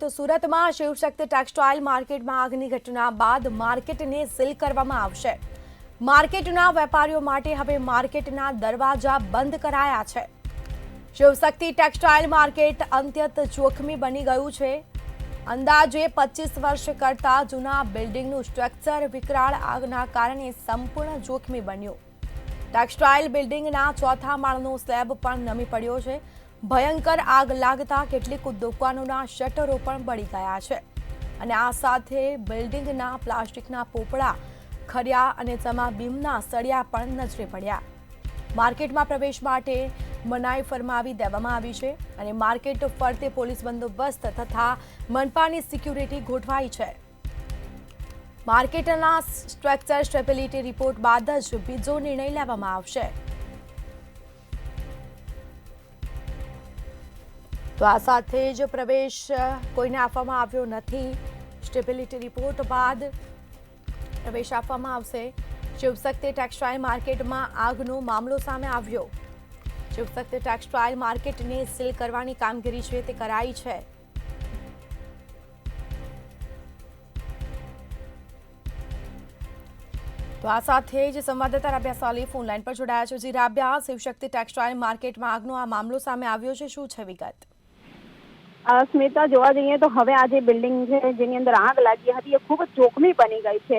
તો સુરતમાં શિવશક્તિ ટેક્સટાઇલ માર્કેટમાં આગની ઘટના બાદ માર્કેટને સીલ કરવામાં આવશે। માર્કેટના વેપારીઓ માટે હવે માર્કેટના દરવાજા બંધ કરાયા છે। શિવશક્તિ ટેક્સટાઇલ માર્કેટ અત્યંત જોખમી બની ગયું છે। અંદાજે 25 વર્ષ કરતા જૂના બિલ્ડિંગનું સ્ટ્રક્ચર વિકરાળ આગના કારણે સંપૂર્ણ જોખમી બન્યું। ટેક્સટાઇલ બિલ્ડિંગના ચોથા માળનો સ્લેબ પણ નમી પડ્યો છે। ભયંકર આગ લાગતા કેટલીક દુકાનોના શટરો પણ બળી ગયા છે અને આ સાથે બિલ્ડિંગના પ્લાસ્ટિકના પોપડા ખર્યા અને તેમાં બીમના સળિયા પણ નજરે પડ્યા। માર્કેટમાં પ્રવેશ માટે મનાઈ ફરમાવી દેવામાં આવી છે અને માર્કેટ ફરતે પોલીસ બંદોબસ્ત તથા મનપાની સિક્યુરિટી ગોઠવાઈ છે। માર્કેટના સ્ટ્રક્ચર સ્ટેબિલિટી રિપોર્ટ બાદ જ બીજો નિર્ણય લેવામાં આવશે। તો આ સાથે જ પ્રવેશ કોઈને આપવામાં આવ્યો નથી। સ્ટેબિલિટી રિપોર્ટ બાદ પ્રવેશ આપવામાં આવશે। શિવશક્તિ ટેક્સટાઇલ માર્કેટમાં આગનો મામલો સામે આવ્યો। શિવશક્તિ ટેક્સટાઇલ માર્કેટને સીલ કરવાની કામગીરી છે તે કરાઈ છે। તો આ સાથે જ સંવાદદાતા રાબિયા સાલી ફોનલાઈન પર જોડાયા છે। જી રાબિયા, શિવશક્તિ ટેક્સટાઇલ માર્કેટમાં આગનો આ મામલો સામે આવ્યો છે, શું છે વિગત? સ્મિતા, જોવા જઈએ તો હવે આ જે બિલ્ડિંગ છે જેની અંદર આગ લાગી હતી એ ખૂબ જ જોખમી બની ગઈ છે।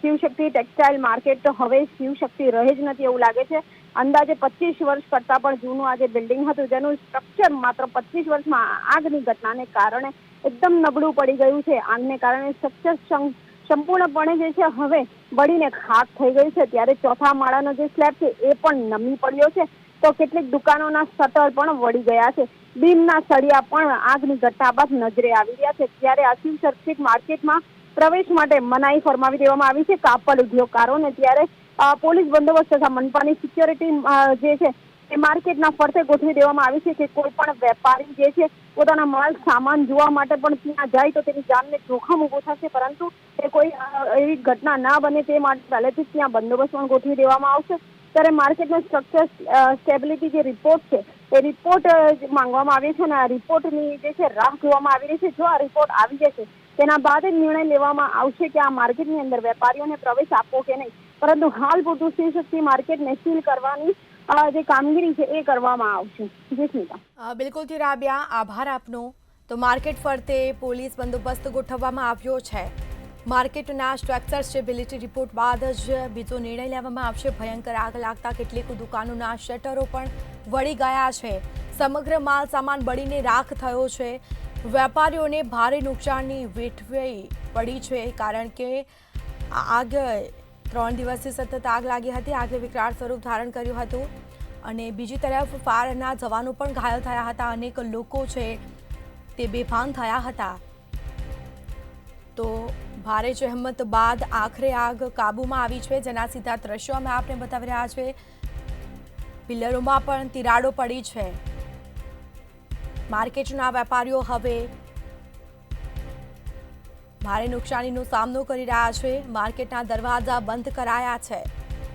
શિવશક્તિ ટેક્સટાઇલ માર્કેટ તો હવે શિવશક્તિ રહે જ નથી એવું લાગે છે। અંદાજે 25 વર્ષ કરતા પણ જૂનું આ જે બિલ્ડિંગ હતું જેનું સ્ટ્રક્ચર માત્ર 25 વર્ષમાં આગની ઘટનાને કારણે એકદમ નબળું પડી ગયું છે। આગને કારણે સ્ટ્રક્ચર સંપૂર્ણપણે જે છે હવે બળીને ખાક થઈ ગઈ છે। ત્યારે ચોથા માળાનો જે સ્લેબ છે એ પણ નમી પડ્યો છે તો કેટલીક દુકાનોના શટર પણ વળી ગયા છે। બીમના સળિયા પણ આગની ઘટના બાદ નજરે આવી રહ્યા છે। ત્યારે આ શિવશક્તિ માર્કેટમાં પ્રવેશ માટે મનાઈ ફરમાવી દેવામાં આવી છે કાપડ ઉદ્યોગકારોને। ત્યારે પોલીસ બંદોબસ્ત તથા મનપાની સિક્યોરિટી જે છે એ માર્કેટના ફરતે ગોઠવી દેવામાં આવી છે કે કોઈ પણ વેપારી જે છે પોતાના માલ સામાન જોવા માટે પણ ત્યાં જાય તો તેની જાનને જોખમ ઊભું થશે, પરંતુ એ કોઈ એવી ઘટના ના બને તે માટે પહેલેથી ત્યાં બંદોબસ્ત પણ ગોઠવી દેવામાં આવશે। ત્યારે માર્કેટનો સ્ટ્રક્ચર સ્ટેબિલિટી જે રિપોર્ટ છે એ રિપોર્ટ માંગવામાં આવી છે અને આ રિપોર્ટની જે છે રાહ જોવામાં આવી રહી છે। જો આ રિપોર્ટ આવી જશે તેના બાદ જ નિર્ણય લેવામાં આવશે કે આ માર્કેટની અંદર વેપારીઓને પ્રવેશ આપવો કે નહીં, પરંતુ હાલ પૂરતું શિવશક્તિ માર્કેટને સીલ કરવાની જે કામગીરી છે એ કરવામાં આવશે। જી સ્મિતા। બિલકુલથી રાબિયા, આભાર આપનો। તો માર્કેટ ફરતે પોલીસ બંદોબસ્ત ગોઠવવામાં આવ્યો છે। માર્કેટના સ્ટ્રક્ચર સ્ટેબિલિટી રિપોર્ટ બાદ જ બીજો નિર્ણય લેવામાં આવશે। ભયંકર આગ લાગતા કેટલીક દુકાનોના શટરો પણ વળી ગયા છે। સમગ્ર માલ સામાન બળીને રાખ થયો છે। વેપારીઓને ભારે નુકસાનની વેઠવી પડી છે કારણ કે આગ 3 દિવસથી સતત આગ લાગી હતી। આગે વિકરાળ સ્વરૂપ ધારણ કર્યું હતું અને બીજી તરફ ફાયરના જવાનો પણ ઘાયલ થયા હતા। અનેક લોકો છે તે બેભાન થયા હતા। તો ભારે જહેમત બાદ આખરે આગ કાબૂમાં આવી છે, જેના સીધા દ્રશ્યો અમે આપને બતાવી રહ્યા છે। પિલ્લરોમાં પણ તિરાડો પડી છે। માર્કેટના વેપારીઓ હવે ભારે નુકસાનીનો સામનો કરી રહ્યા છે। માર્કેટના દરવાજા બંધ કરાયા છે।